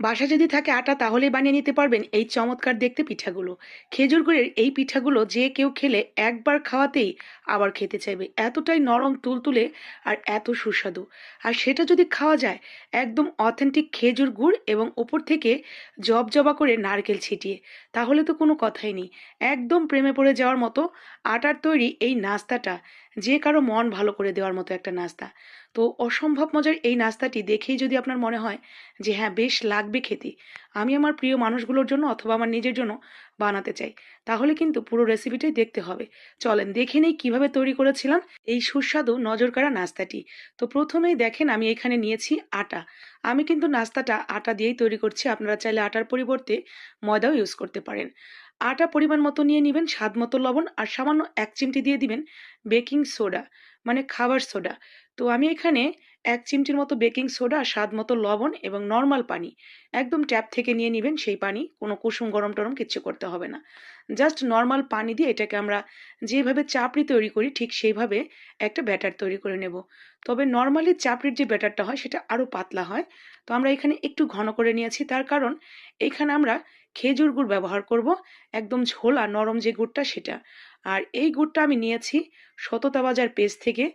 বাসায় যদি থাকে আটা তাহলেই বানিয়ে নিতে পারবেন এই চমৎকার দেখতে পিঠাগুলো। খেজুর গুড়ের এই পিঠাগুলো যে কেউ খেলে একবার খাওয়াতেই আবার খেতে চাইবে। এতটাই নরম তুলতুলে আর এত সুস্বাদু। আর সেটা যদি খাওয়া যায় একদম অথেন্টিক খেজুর গুড় এবং ওপর থেকে জবজবা করে নারকেল ছিটিয়ে, তাহলে তো কোনো কথাই নেই। একদম প্রেমে পড়ে যাওয়ার মতো আটার তৈরি এই নাস্তাটা যে কারো মন ভালো করে দেওয়ার মতো একটা নাস্তা। তো অসম্ভব মজার এই নাস্তাটি দেখেই যদি আপনার মনে হয় যে হ্যাঁ, বেশ লাগবে খেতে, আমি আমার প্রিয় মানুষগুলোর জন্য অথবা আমার নিজের জন্য বানাতে চাই, তাহলে কিন্তু পুরো রেসিপিটাই দেখতে হবে। চলেন দেখে নেই কিভাবে তৈরি করেছিলাম এই সুস্বাদু নজরকাড়া নাস্তাটি। তো প্রথমেই দেখেন আমি এখানে নিয়েছি আটা। আমি কিন্তু নাস্তাটা আটা দিয়েই তৈরি করছি, আপনারা চাইলে আটার পরিবর্তে ময়দাও ইউজ করতে পারেন। আটা পরিমাণ মতো নিয়ে নিবেন, স্বাদ মতো লবণ আর সামান্য ১ চিমটি দিয়ে দিবেন বেকিং সোডা, মানে খাবার সোডা। তো আমি এখানে ১ চিমটির মতো বেকিং সোডা, স্বাদ মতো লবণ এবং নরমাল পানি, একদম ট্যাপ থেকে নিয়ে নিবেন সেই পানি। কোনো কুসুম গরম-টরম কিচ্ছু করতে হবে না। জাস্ট নরমাল পানি দিয়ে এটাকে আমরা যেভাবে চাপড়ি তৈরি করি ঠিক সেইভাবে একটা ব্যাটার তৈরি করে নেব। তবে নরমালি চাপড়ির যে ব্যাটারটা হয় সেটা আরো পাতলা হয়। তো আমরা এখানে একটু ঘন করে নিয়েছি, তার কারণ এইখানে আমরা খেজুর গুড় ব্যবহার করব, একদম ঝোলা নরম যে গুড়টা সেটা। আর এই গুড়টা আমি নিয়েছি সততা বাজার পেজ থেকে।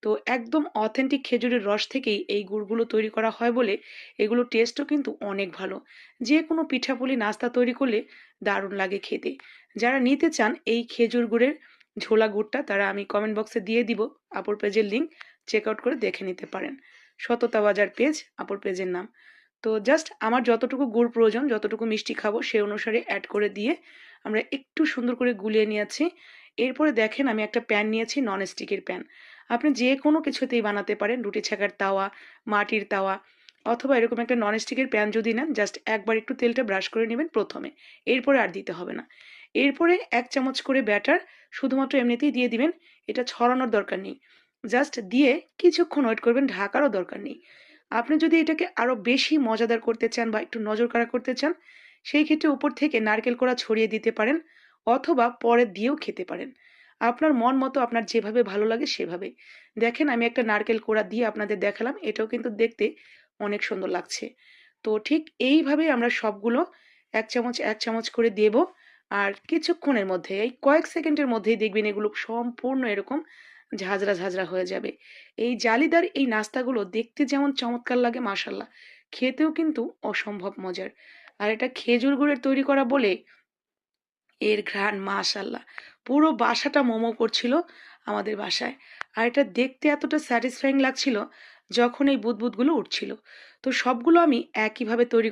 তো একদম অথেন্টিক খেজুরের রস থেকেই এই গুড়গুলো তৈরি করা হয় বলে এগুলোর টেস্টও কিন্তু অনেক ভালো। যে কোনো পিঠাপুলি নাস্তা তৈরি করলে দারুণ লাগে খেতে। যারা নিতে চান এই খেজুর গুড়ের ঝোলা গুড়টা তারা আমি কমেন্ট বক্সে দিয়ে দিব আপুর পেজের লিঙ্ক, চেক আউট করে দেখে নিতে পারেন। সততা বাজার পেজ আপুর পেজের নাম। তো জাস্ট আমার যতটুকু গুড় প্রয়োজন, যতটুকু মিষ্টি খাবো সে অনুসারে অ্যাড করে দিয়ে আমরা একটু সুন্দর করে গুলিয়ে নিয়েছি। এরপরে দেখেন আমি একটা প্যান নিয়েছি, নন স্টিকের প্যান। আপনি যে কোনো কিছুতেই বানাতে পারেন, রুটি ছ্যাঁকার তাওয়া, মাটির তাওয়া, অথবা এরকম একটা নন স্টিকের প্যান যদি নেন জাস্ট একবার একটু তেলটা ব্রাশ করে নেবেন প্রথমে, এরপরে আর দিতে হবে না। এরপরে ১ চামচ করে ব্যাটার শুধুমাত্র এমনিতেই দিয়ে দিবেন, এটা ছড়ানোর দরকার নেই। জাস্ট দিয়ে কিছুক্ষণ ওয়েট করবেন, ঢাকারও দরকার নেই। আপনি যদি এটাকে আরো বেশি মজাদার করতে চান বা একটু নজরকাড়া করতে চান, সেই ক্ষেত্রে উপর থেকে নারকেল কোড়া ছড়িয়ে দিতে পারেন, অথবা পরে দিয়েও খেতে পারেন। আপনার মন মতো আপনার যেভাবে ভালো লাগে সেভাবে। দেখেন আমি একটা নারকেল কোড়া দিয়ে আপনাদের দেখালাম, এটাও কিন্তু দেখতে অনেক সুন্দর লাগছে। তো ঠিক এইভাবেই আমরা সবগুলো ১ চামচ, ১ চামচ করে দেব। আর কিছুক্ষণের মধ্যে, এই কয়েক সেকেন্ডের মধ্যেই দেখবেন এগুলো সম্পূর্ণ এরকম ঝাঁঝরা, ঝাঁঝরা হয়ে যাবে। এই জালিদার এই নাস্তাগুলো দেখতে যেমন চমৎকার লাগে মাশাআল্লাহ, খেতেও কিন্তু অসম্ভব মজার। আর এটা খেজুর গুড়ের তৈরি করা বলে এর ঘ্রাণ মাশাআল্লাহ! পুরো বাসাটা মোমো করছিল আমাদের বাসায়। আর এটা দেখতে এতটা স্যাটিসফাইং লাগছিল যখন এই বুদবুদগুলো উঠছিল। তো সবগুলো আমি একইভাবে তৈরি